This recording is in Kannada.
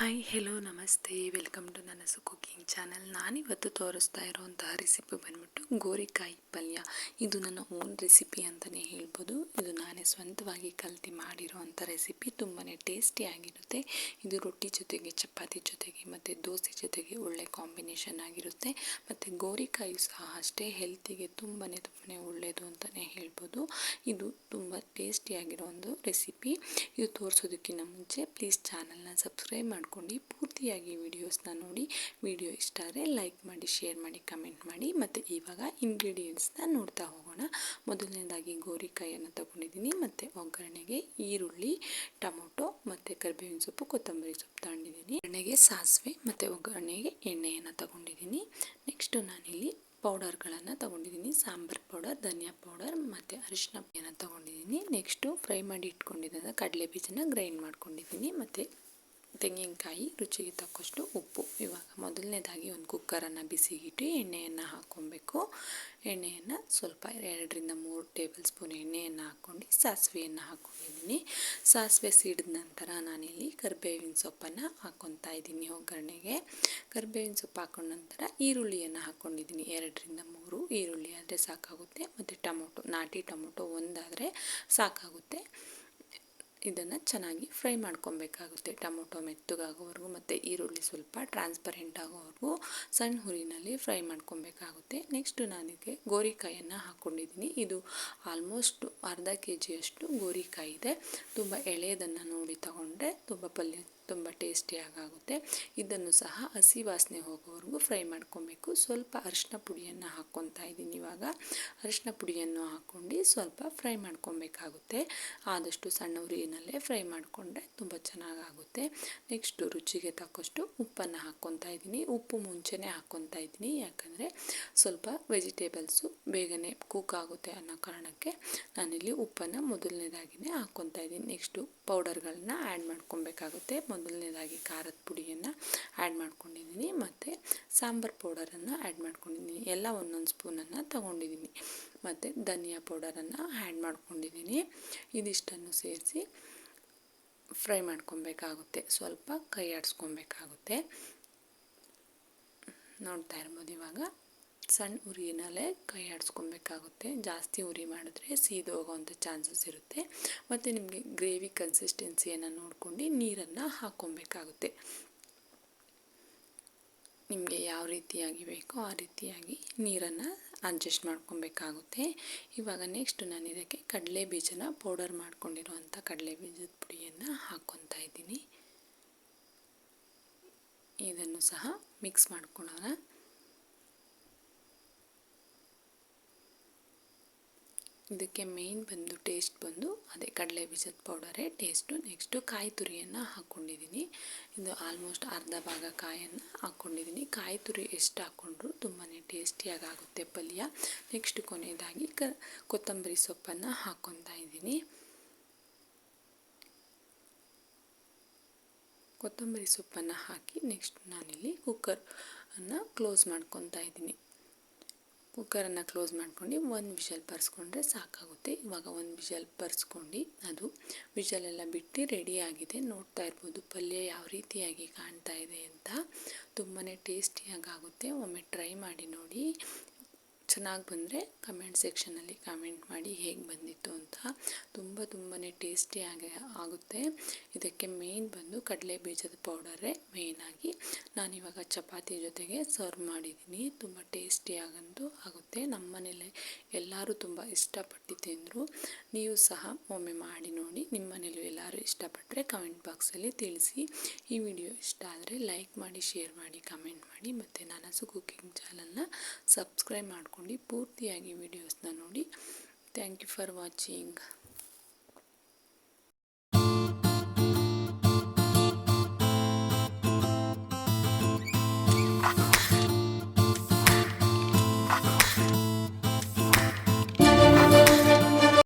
ಹಾಯ್ ಹೆಲೋ ನಮಸ್ತೆ, ವೆಲ್ಕಮ್ ಟು ನನಸು ಕುಕಿಂಗ್ ಚಾನಲ್. ನಾನಿವತ್ತು ತೋರಿಸ್ತಾ ಇರೋವಂತಹ ರೆಸಿಪಿ ಬಂದ್ಬಿಟ್ಟು ಗೋರಿಕಾಯಿ ಪಲ್ಯ. ಇದು ನನ್ನ ಓನ್ ರೆಸಿಪಿ ಅಂತಲೇ ಹೇಳ್ಬೋದು. ಇದು ನಾನೇ ಸ್ವಂತವಾಗಿ ಕಲ್ತು ಮಾಡಿರೋವಂಥ ರೆಸಿಪಿ. ತುಂಬಾ ಟೇಸ್ಟಿಯಾಗಿರುತ್ತೆ. ಇದು ರೊಟ್ಟಿ ಜೊತೆಗೆ, ಚಪಾತಿ ಜೊತೆಗೆ ಮತ್ತು ದೋಸೆ ಜೊತೆಗೆ ಒಳ್ಳೆ ಕಾಂಬಿನೇಷನ್ ಆಗಿರುತ್ತೆ. ಮತ್ತು ಗೋರಿಕಾಯಿ ಸಹ ಅಷ್ಟೇ ಹೆಲ್ತಿಗೆ ತುಂಬಾ ಒಳ್ಳೆಯದು ಅಂತಲೇ ಹೇಳ್ಬೋದು. ಇದು ತುಂಬ ಟೇಸ್ಟಿಯಾಗಿರೋ ಒಂದು ರೆಸಿಪಿ. ಇದು ತೋರಿಸೋದಕ್ಕಿಂತ ಮುಂಚೆ ಪ್ಲೀಸ್ ಚಾನಲ್ನ ಸಬ್ಸ್ಕ್ರೈಬ್ ಮಾಡ್ಕೊಂಡು ಪೂರ್ತಿಯಾಗಿ ವಿಡಿಯೋಸ್ನ ನೋಡಿ. ವಿಡಿಯೋ ಇಷ್ಟ ಆದರೆ ಲೈಕ್ ಮಾಡಿ, ಶೇರ್ ಮಾಡಿ, ಕಮೆಂಟ್ ಮಾಡಿ. ಮತ್ತು ಇವಾಗ ಇಂಗ್ರೀಡಿಯೆಂಟ್ಸ್ನ ನೋಡ್ತಾ ಹೋಗೋಣ. ಮೊದಲನೇದಾಗಿ ಗೋರಿಕಾಯಿಯನ್ನು ತಗೊಂಡಿದ್ದೀನಿ. ಮತ್ತು ಒಗ್ಗರಣೆಗೆ ಈರುಳ್ಳಿ, ಟೊಮೊಟೊ ಮತ್ತು ಕರಿಬೇವಿನ ಸೊಪ್ಪು, ಕೊತ್ತಂಬರಿ ಸೊಪ್ಪು ತಗೊಂಡಿದ್ದೀನಿ. ಒಗ್ಗರಣೆಗೆ ಸಾಸಿವೆ ಮತ್ತು ಒಗ್ಗರಣೆಗೆ ಎಣ್ಣೆಯನ್ನು ತಗೊಂಡಿದ್ದೀನಿ. ನೆಕ್ಸ್ಟು ನಾನಿಲ್ಲಿ ಪೌಡರ್ಗಳನ್ನು ತಗೊಂಡಿದ್ದೀನಿ. ಸಾಂಬಾರು ಪೌಡರ್, ಧನಿಯಾ ಪೌಡರ್ ಮತ್ತು ಅರಿಶಿನ ಪುಡಿಯನ್ನು ತಗೊಂಡಿದ್ದೀನಿ. ನೆಕ್ಸ್ಟು ಫ್ರೈ ಮಾಡಿ ಇಟ್ಕೊಂಡಿದ್ದ ಕಡಲೆ ಬೀಜನ ಗ್ರೈಂಡ್ ಮಾಡ್ಕೊಂಡಿದ್ದೀನಿ. ಮತ್ತು ತೆಂಗಿನಕಾಯಿ, ರುಚಿಗೆ ತಕ್ಕಷ್ಟು ಉಪ್ಪು. ಇವಾಗ ಮೊದಲನೇದಾಗಿ ಒಂದು ಕುಕ್ಕರನ್ನು ಬಿಸಿಗಿಟ್ಟು ಎಣ್ಣೆಯನ್ನು ಹಾಕ್ಕೊಬೇಕು. ಎಣ್ಣೆಯನ್ನು ಸ್ವಲ್ಪ 2-3 ಟೇಬಲ್ ಸ್ಪೂನ್ ಎಣ್ಣೆಯನ್ನು ಹಾಕ್ಕೊಂಡು ಸಾಸಿವೆಯನ್ನು ಹಾಕ್ಕೊಂಡಿದ್ದೀನಿ. ಸಾಸಿವೆ ಸಿಡಿದ ನಂತರ ನಾನಿಲ್ಲಿ ಕರಿಬೇವಿನ ಸೊಪ್ಪನ್ನು ಹಾಕ್ಕೊತಾ ಇದ್ದೀನಿ ಒಗ್ಗರಣೆಗೆ. ಕರಿಬೇವಿನ ಸೊಪ್ಪು ಹಾಕೊಂಡ ನಂತರ ಈರುಳ್ಳಿಯನ್ನು ಹಾಕ್ಕೊಂಡಿದ್ದೀನಿ. 2-3 ಈರುಳ್ಳಿ ಆದರೆ ಸಾಕಾಗುತ್ತೆ. ಮತ್ತು ಟೊಮೊಟೊ, ನಾಟಿ ಟೊಮೊಟೊ ಒಂದಾದರೆ ಸಾಕಾಗುತ್ತೆ. ಇದನ್ನು ಚೆನ್ನಾಗಿ ಫ್ರೈ ಮಾಡ್ಕೊಬೇಕಾಗುತ್ತೆ. ಟೊಮೊಟೊ ಮೆತ್ತಗಾಗೋವರೆಗೂ ಮತ್ತು ಈರುಳ್ಳಿ ಸ್ವಲ್ಪ ಟ್ರಾನ್ಸ್ಪರೆಂಟ್ ಆಗೋವರೆಗೂ ಸಣ್ಣ ಹುರಿನಲ್ಲಿ ಫ್ರೈ ಮಾಡ್ಕೊಬೇಕಾಗುತ್ತೆ. ನೆಕ್ಸ್ಟು ನಾನಿಗೆ ಗೋರಿಕಾಯನ್ನು ಹಾಕ್ಕೊಂಡಿದ್ದೀನಿ. ಇದು ಆಲ್ಮೋಸ್ಟ್ ಅರ್ಧ kg ಗೋರಿಕಾಯಿ ಇದೆ. ತುಂಬ ಎಳೆಯದನ್ನು ನೋಡಿ ತಗೊಂಡ್ರೆ ಪಲ್ಯ ತುಂಬ ಟೇಸ್ಟಿಯಾಗುತ್ತೆ. ಇದನ್ನು ಸಹ ಹಸಿ ವಾಸನೆ ಹೋಗೋವರೆಗೂ ಫ್ರೈ ಮಾಡ್ಕೊಬೇಕು. ಸ್ವಲ್ಪ ಅರಿಶಿನ ಪುಡಿಯನ್ನು ಹಾಕ್ಕೊತಾ ಇದ್ದೀನಿ. ಇವಾಗ ಅರಿಶಿನ ಪುಡಿಯನ್ನು ಹಾಕ್ಕೊಂಡು ಸ್ವಲ್ಪ ಫ್ರೈ ಮಾಡ್ಕೊಬೇಕಾಗುತ್ತೆ. ಆದಷ್ಟು ಸಣ್ಣ ಉರಿನಲ್ಲೇ ಫ್ರೈ ಮಾಡಿಕೊಂಡ್ರೆ ತುಂಬ ಚೆನ್ನಾಗಾಗುತ್ತೆ. ನೆಕ್ಸ್ಟು ರುಚಿಗೆ ತಕ್ಕಷ್ಟು ಉಪ್ಪನ್ನು ಹಾಕ್ಕೊತಾ ಇದ್ದೀನಿ. ಉಪ್ಪು ಮುಂಚೆನೇ ಹಾಕ್ಕೊತಾ ಇದ್ದೀನಿ, ಯಾಕಂದರೆ ಸ್ವಲ್ಪ ವೆಜಿಟೇಬಲ್ಸು ಬೇಗನೆ ಕುಕ್ ಆಗುತ್ತೆ ಅನ್ನೋ ಕಾರಣಕ್ಕೆ ನಾನಿಲ್ಲಿ ಉಪ್ಪನ್ನು ಮೊದಲನೇದಾಗಿಯೇ ಹಾಕ್ಕೊತಾ ಇದ್ದೀನಿ. ನೆಕ್ಸ್ಟು ಪೌಡರ್ಗಳನ್ನ ಆ್ಯಡ್ ಮಾಡ್ಕೊಬೇಕಾಗುತ್ತೆ. ಮೊದಲನೇದಾಗಿ ಖಾರದ ಪುಡಿಯನ್ನು ಆ್ಯಡ್ ಮಾಡ್ಕೊಂಡಿದ್ದೀನಿ. ಮತ್ತು ಸಾಂಬಾರು ಪೌಡರನ್ನು ಆ್ಯಡ್ ಮಾಡ್ಕೊಂಡಿದ್ದೀನಿ. ಎಲ್ಲ ಒಂದೊಂದು ಸ್ಪೂನನ್ನು ತಗೊಂಡಿದ್ದೀನಿ. ಮತ್ತು ಧನಿಯಾ ಪೌಡರನ್ನು ಆ್ಯಡ್ ಮಾಡ್ಕೊಂಡಿದ್ದೀನಿ. ಇದಿಷ್ಟನ್ನು ಸೇರಿಸಿ ಫ್ರೈ ಮಾಡ್ಕೊಬೇಕಾಗುತ್ತೆ. ಸ್ವಲ್ಪ ಕೈ ಆಡಿಸ್ಕೊಬೇಕಾಗುತ್ತೆ. ನೋಡ್ತಾ ಇರ್ಬೋದು. ಇವಾಗ ಸಣ್ಣ ಉರಿನಲ್ಲೇ ಕೈ ಆಡಿಸ್ಕೊಬೇಕಾಗುತ್ತೆ. ಜಾಸ್ತಿ ಉರಿ ಮಾಡಿದ್ರೆ ಸೀದು ಹೋಗೋವಂಥ ಚಾನ್ಸಸ್ ಇರುತ್ತೆ. ಮತ್ತು ನಿಮಗೆ ಗ್ರೇವಿ ಕನ್ಸಿಸ್ಟೆನ್ಸಿಯನ್ನು ನೋಡ್ಕೊಂಡು ನೀರನ್ನು ಹಾಕ್ಕೊಬೇಕಾಗುತ್ತೆ. ನಿಮಗೆ ಯಾವ ರೀತಿಯಾಗಿ ಬೇಕೋ ಆ ರೀತಿಯಾಗಿ ನೀರನ್ನು ಅಡ್ಜಸ್ಟ್ ಮಾಡ್ಕೊಬೇಕಾಗುತ್ತೆ. ಇವಾಗ ನೆಕ್ಸ್ಟ್ ನಾನು ಇದಕ್ಕೆ ಕಡಲೆ ಬೀಜನ ಪೌಡರ್ ಮಾಡ್ಕೊಂಡಿರುವಂಥ ಕಡಲೆ ಬೀಜದ ಪುಡಿಯನ್ನು ಹಾಕ್ಕೊತಾ ಇದ್ದೀನಿ. ಇದನ್ನು ಸಹ ಮಿಕ್ಸ್ ಮಾಡ್ಕೊಳ್ಳೋಣ. ಇದಕ್ಕೆ ಮೇನ್ ಬಂದು ಟೇಸ್ಟ್ ಬಂದು ಅದೇ ಕಡಲೆ ಬೀಜದ ಪೌಡರೇ ಟೇಸ್ಟು. ನೆಕ್ಸ್ಟು ಕಾಯಿ ತುರಿಯನ್ನು ಹಾಕ್ಕೊಂಡಿದ್ದೀನಿ. ಇದು ಆಲ್ಮೋಸ್ಟ್ ಅರ್ಧ ಭಾಗ ಕಾಯನ್ನು ಹಾಕ್ಕೊಂಡಿದ್ದೀನಿ. ಕಾಯಿ ತುರಿ ಎಷ್ಟು ಹಾಕ್ಕೊಂಡ್ರೂ ತುಂಬಾ ಟೇಸ್ಟಿಯಾಗುತ್ತೆ ಪಲ್ಯ. ನೆಕ್ಸ್ಟ್ ಕೊನೆಯದಾಗಿ ಕೊತ್ತಂಬರಿ ಸೊಪ್ಪನ್ನು ಹಾಕ್ಕೊತಾ ಇದ್ದೀನಿ. ಕೊತ್ತಂಬರಿ ಸೊಪ್ಪನ್ನು ಹಾಕಿ ನೆಕ್ಸ್ಟ್ ನಾನಿಲ್ಲಿ ಕುಕ್ಕರನ್ನು ಕ್ಲೋಸ್ ಮಾಡ್ಕೊತಾ ಇದ್ದೀನಿ. ಕುಕ್ಕರನ್ನು ಕ್ಲೋಸ್ ಮಾಡ್ಕೊಂಡು 1 ವಿಷಲ್ ಬರ್ಸ್ಕೊಂಡ್ರೆ ಸಾಕಾಗುತ್ತೆ. ಇವಾಗ 1 ವಿಷಲ್ ಬರ್ಸ್ಕೊಂಡು ಅದು ವಿಷಲೆಲ್ಲ ಬಿಟ್ಟು ರೆಡಿಯಾಗಿದೆ. ನೋಡ್ತಾ ಇರ್ಬೋದು ಪಲ್ಯ ಯಾವ ರೀತಿಯಾಗಿ ಕಾಣ್ತಾ ಇದೆ ಅಂತ. ತುಂಬಾ ಟೇಸ್ಟಿಯಾಗುತ್ತೆ. ಒಮ್ಮೆ ಟ್ರೈ ಮಾಡಿ ನೋಡಿ. ಚೆನ್ನಾಗಿ ಬಂದರೆ ಕಮೆಂಟ್ ಸೆಕ್ಷನಲ್ಲಿ ಕಮೆಂಟ್ ಮಾಡಿ ಹೇಗೆ ಬಂದಿತ್ತು ಅಂತ. ತುಂಬಾ ಟೇಸ್ಟಿಯಾಗಿ ಆಗುತ್ತೆ. ಇದಕ್ಕೆ ಮೇನ್ ಬಂದು ಕಡಲೆ ಬೀಜದ ಪೌಡರೇ ಮೇಯ್ನಾಗಿ. ನಾನಿವಾಗ ಚಪಾತಿ ಜೊತೆಗೆ ಸರ್ವ್ ಮಾಡಿದ್ದೀನಿ. ತುಂಬ ಟೇಸ್ಟಿಯಾಗಂತೂ ಆಗುತ್ತೆ. ನಮ್ಮ ಮನೇಲಿ ಎಲ್ಲರೂ ತುಂಬ ಇಷ್ಟಪಟ್ಟು ತಿಂದರು. ನೀವು ಸಹ ಒಮ್ಮೆ ಮಾಡಿ ನೋಡಿ. ನಿಮ್ಮ ಮನೇಲೂ ಎಲ್ಲರೂ ಇಷ್ಟಪಟ್ಟರೆ ಕಮೆಂಟ್ ಬಾಕ್ಸಲ್ಲಿ ತಿಳಿಸಿ. ಈ ವಿಡಿಯೋ ಇಷ್ಟ ಆದರೆ ಲೈಕ್ ಮಾಡಿ, ಶೇರ್ ಮಾಡಿ, ಕಮೆಂಟ್ ಮಾಡಿ. ಮತ್ತು ನನಸು ಕುಕಿಂಗ್ ಚಾನಲ್ನ ಸಬ್ಸ್ಕ್ರೈಬ್ ಮಾಡ್ಕೊಂಡು ಪೂರ್ತಿಯಾಗಿ ವಿಡಿಯೋಸ್ನ ನೋಡಿ. Thank you for watching.